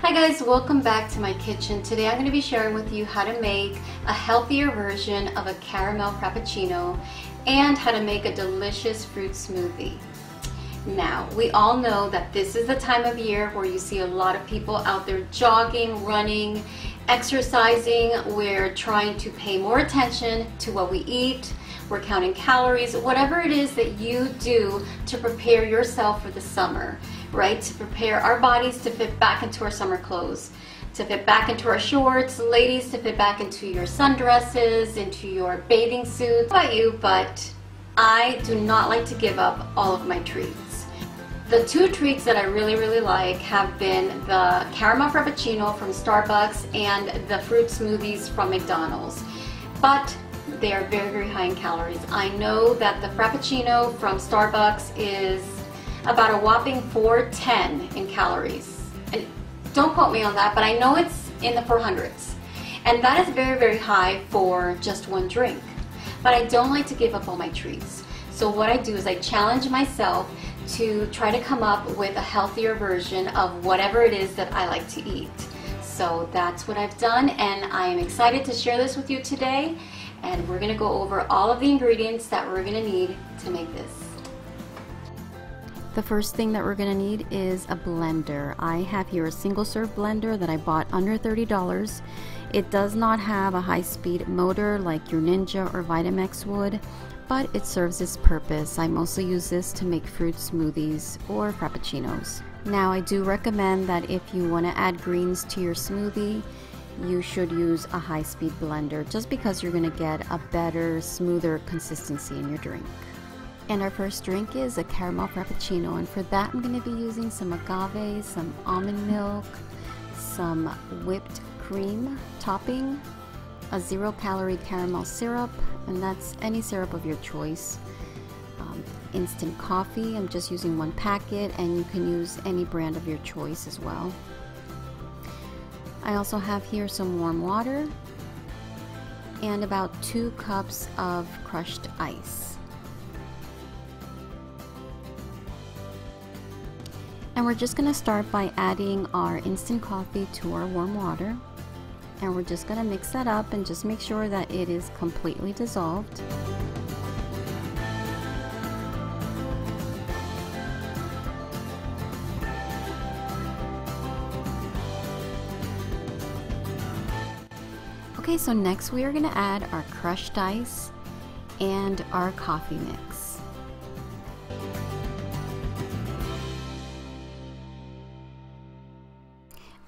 Hi guys, welcome back to my kitchen. Today I'm going to be sharing with you how to make a healthier version of a caramel frappuccino and how to make a delicious fruit smoothie. Now, we all know that this is the time of year where you see a lot of people out there jogging, running, exercising. We're trying to pay more attention to what we eat. We're counting calories, whatever it is that you do to prepare yourself for the summer, right? To prepare our bodies to fit back into our summer clothes, to fit back into our shorts, ladies to fit back into your sundresses, into your bathing suits. Not about you, but I do not like to give up all of my treats. The two treats that I really like have been the Caramel Frappuccino from Starbucks and the fruit smoothies from McDonald's. But they are very high in calories. I know that the Frappuccino from Starbucks is about a whopping 410 in calories. And don't quote me on that, but I know it's in the 400s. And that is very high for just one drink. But I don't like to give up all my treats. So what I do is I challenge myself to try to come up with a healthier version of whatever it is that I like to eat. So that's what I've done, and I am excited to share this with you today. And we're going to go over all of the ingredients that we're going to need to make this. The first thing that we're going to need is a blender. I have here a single serve blender that I bought under $30. It does not have a high-speed motor like your Ninja or Vitamix would, but it serves its purpose. I mostly use this to make fruit smoothies or frappuccinos. Now, I do recommend that if you want to add greens to your smoothie, you should use a high-speed blender just because you're going to get a better, smoother consistency in your drink. And our first drink is a caramel frappuccino, and for that I'm going to be using some agave, some almond milk, some whipped cream topping, a 0-calorie caramel syrup, and that's any syrup of your choice. Instant coffee, I'm just using 1 packet, and you can use any brand of your choice as well. I also have here some warm water and about 2 cups of crushed ice. And we're just going to start by adding our instant coffee to our warm water. And we're just going to mix that up and just make sure that it is completely dissolved. Okay, so next we are going to add our crushed ice and our coffee mix.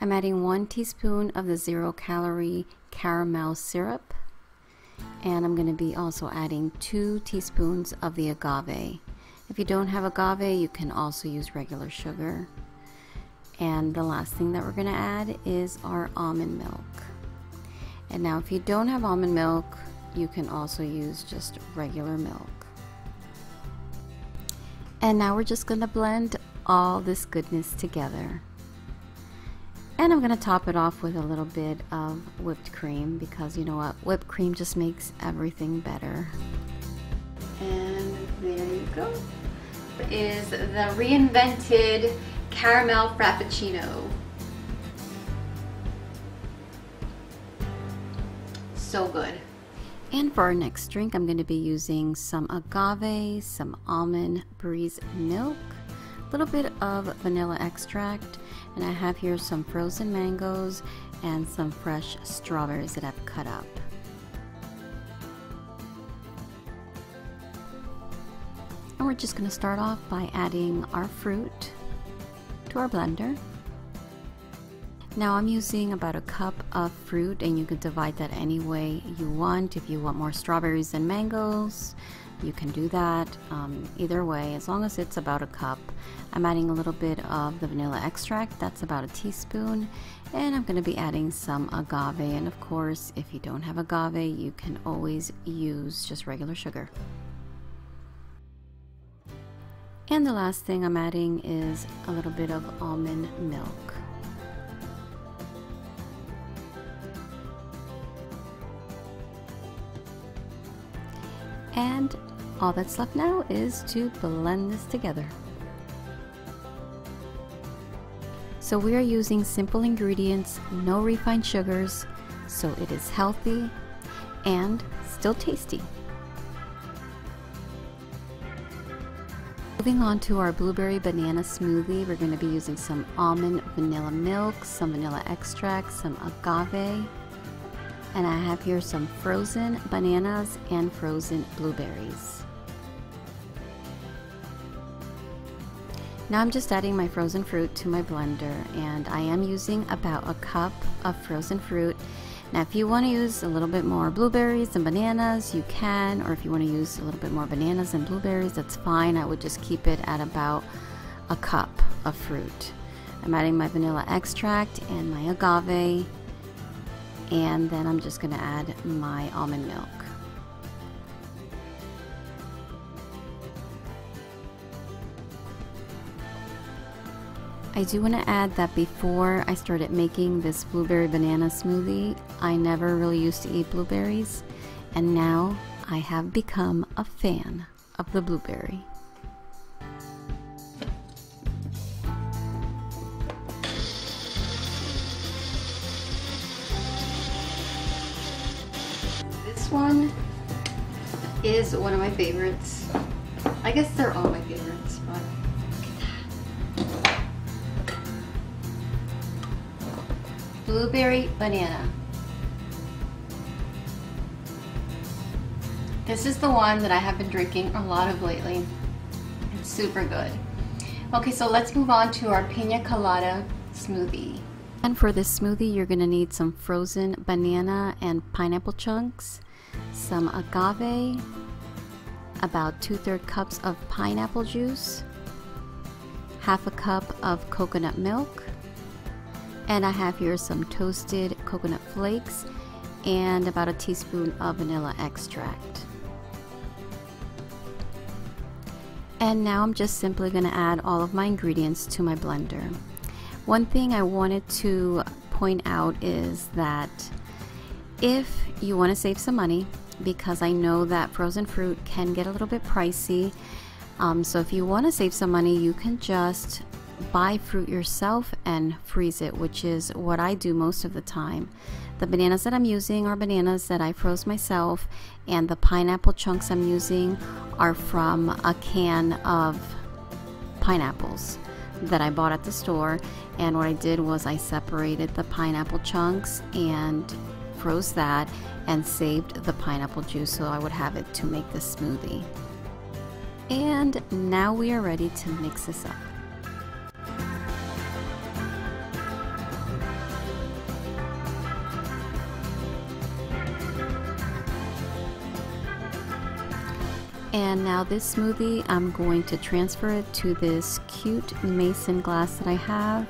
I'm adding 1 teaspoon of the 0-calorie caramel syrup, and I'm going to be also adding 2 teaspoons of the agave. If you don't have agave, you can also use regular sugar. And the last thing that we're going to add is our almond milk. And now if you don't have almond milk, you can also use just regular milk. And now we're just going to blend all this goodness together. And I'm going to top it off with a little bit of whipped cream because you know what, whipped cream just makes everything better. And there you go. It is the reinvented Caramel Frappuccino. So good. And for our next drink, I'm going to be using some agave, some almond breeze milk, a little bit of vanilla extract, and I have here some frozen mangoes and some fresh strawberries that I've cut up. And we're just going to start off by adding our fruit to our blender. Now I'm using about 1 cup of fruit, and you can divide that any way you want. If you want more strawberries than mangoes, you can do that. Either way, as long as it's about 1 cup. I'm adding a little bit of the vanilla extract, that's about 1 teaspoon, and I'm going to be adding some agave. And of course, if you don't have agave, you can always use just regular sugar. And the last thing I'm adding is a little bit of almond milk. And all that's left now is to blend this together. So we are using simple ingredients, no refined sugars, so it is healthy and still tasty. Moving on to our blueberry banana smoothie, we're going to be using some almond vanilla milk, some vanilla extract, some agave, and I have here some frozen bananas and frozen blueberries. Now I'm just adding my frozen fruit to my blender, and I am using about a cup of frozen fruit. Now if you want to use a little bit more blueberries and bananas, you can, or if you want to use a little bit more bananas and blueberries, that's fine. I would just keep it at about a cup of fruit. I'm adding my vanilla extract and my agave, and then I'm just going to add my almond milk. I do want to add that before I started making this blueberry banana smoothie, I never really used to eat blueberries, and now I have become a fan of the blueberry. This one is one of my favorites. I guess they're all my favorites, but blueberry banana. This is the one that I have been drinking a lot of lately. It's super good. Okay, so let's move on to our pina colada smoothie. And for this smoothie, you're gonna need some frozen banana and pineapple chunks, some agave, about 2/3 cups of pineapple juice, half a cup of coconut milk, and I have here some toasted coconut flakes and about a teaspoon of vanilla extract. And now I'm just simply going to add all of my ingredients to my blender. One thing I wanted to point out is that if you want to save some money, because I know that frozen fruit can get a little bit pricey, so if you want to save some money, you can just buy fruit yourself and freeze it, which is what I do most of the time. The bananas that I'm using are bananas that I froze myself, and the pineapple chunks I'm using are from a can of pineapples that I bought at the store. And what I did was I separated the pineapple chunks and froze that and saved the pineapple juice so I would have it to make this smoothie. And now we are ready to mix this up. And now this smoothie, I'm going to transfer it to this cute mason glass that I have,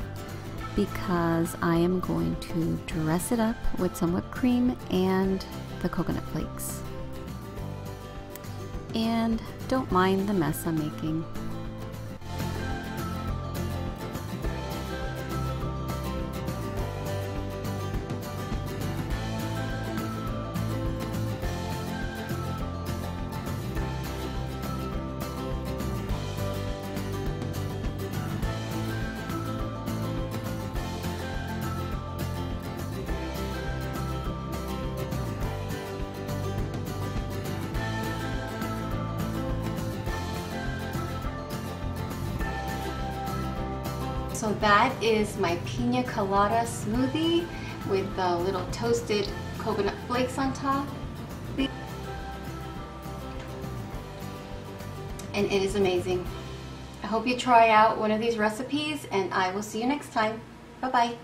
because I am going to dress it up with some whipped cream and the coconut flakes. And don't mind the mess I'm making. So that is my pina colada smoothie with the little toasted coconut flakes on top. And it is amazing. I hope you try out one of these recipes, and I will see you next time. Bye-bye.